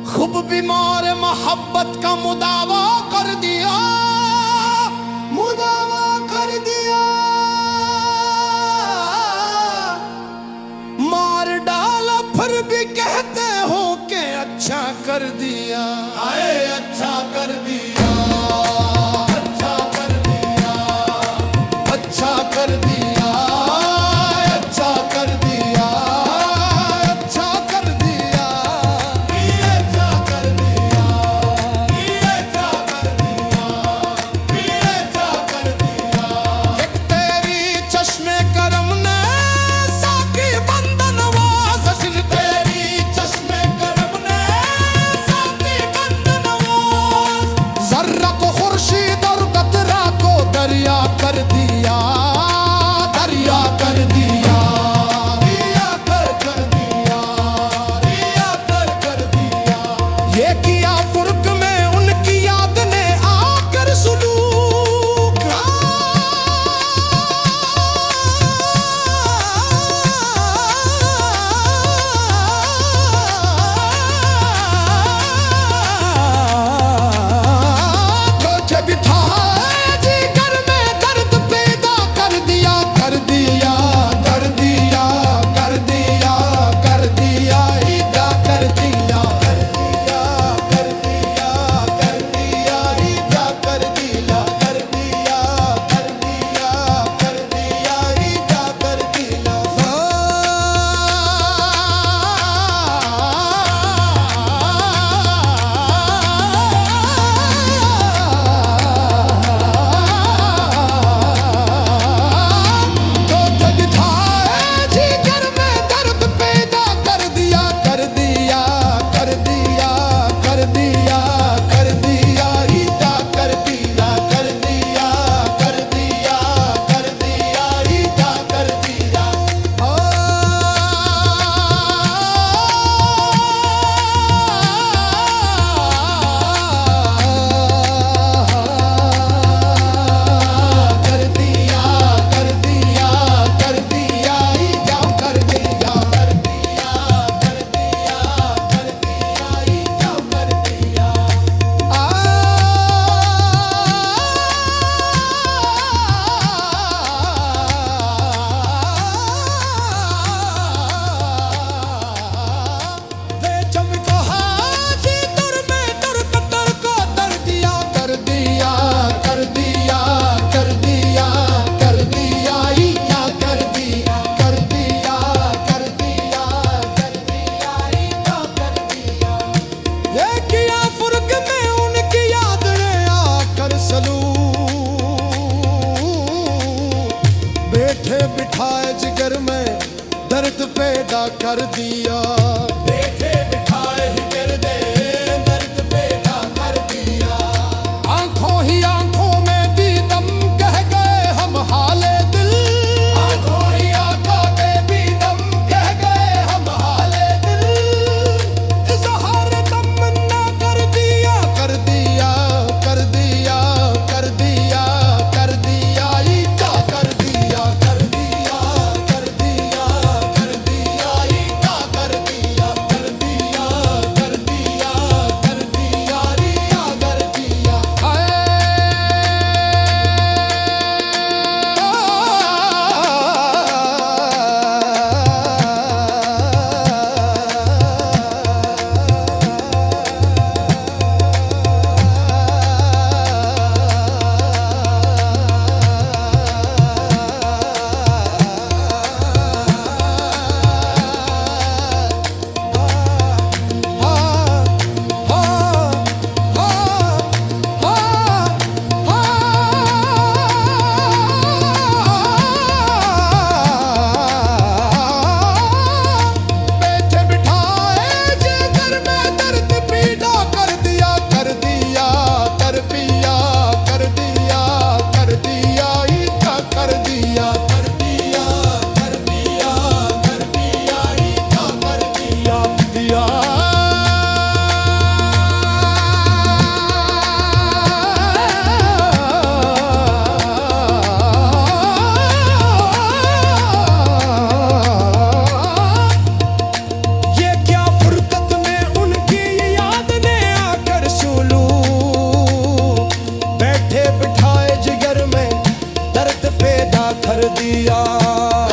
खूब बीमार मोहब्बत का मुदावा कर दिया, मुदावा कर दिया। मार डाला फिर भी कहते हो कि अच्छा कर दिया, आए अच्छा कर दिया, अच्छा कर दिया, अच्छा कर दिया, अच्छा कर दिया, अच्छा कर दिया, ये अच्छा कर दिया, ये अच्छा कर दिया, ये अच्छा कर दिया। एक तेरी चश्मे करम ने साकी बंद नवाज, सिर तेरी चश्मे करम ने साकी बंद नवाज। जर्रा को खुर्शीद और कतरा को दरिया कर दिया, दरिया कर दिया, रिया कर दिया, रिया कर दिया। ये किया फुर्क में उनकी याद ने आकर सुलूक, तुझे बिठा जिगर में दर्द पैदा कर दिया, कर दिया, कर दिया, कर दिया, कर दिया, ईदा कर दिया, कर दिया, कर दिया, कर दिया, ईदा कर दिया, कर दिया, कर दिया, कर दिया, ईदा कर दिया। तो जग था जिगर में दर्द पैदा कर दिया, कर दिया, कर दिया, कर दिया, कर दिया, ईदा कर दिया, कर दिया, कर दिया, कर दिया, ईदा कर दिया। कर दिया, कर दिया, कर दिया, ईदा कर दिया, कर दिया, कर दिया, कर दिया, ईदा कर दिया। वे चमको हाजी तुर में तुर कतर को कर दिया, कर दिया, कर दिया, कर दिया, कर दिया, ईदा कर दिया, कर दिया, कर दिया, कर दिया, ईदा कर दिया। ये किया फुर्क में उनकी याद ने आकर सलूक, बैठे बिठाए जिगर में दर्द पैदा कर दिया, बैठे बिठाए जिगर दे दर्द पैदा कर दिया। आंखों ही आंखों में भी दम कह गए हम हाले दिल, आंखों ही आंखों में भी दम कह गए हम हाले दिल। इज़हार तमन्ना कर दिया, कर दिया, कर दिया, कर दिया, कर दिया, ईदा कर दिया, कर दिया, कर दिया, कर दिया, ईदा कर दिया। कर दिया।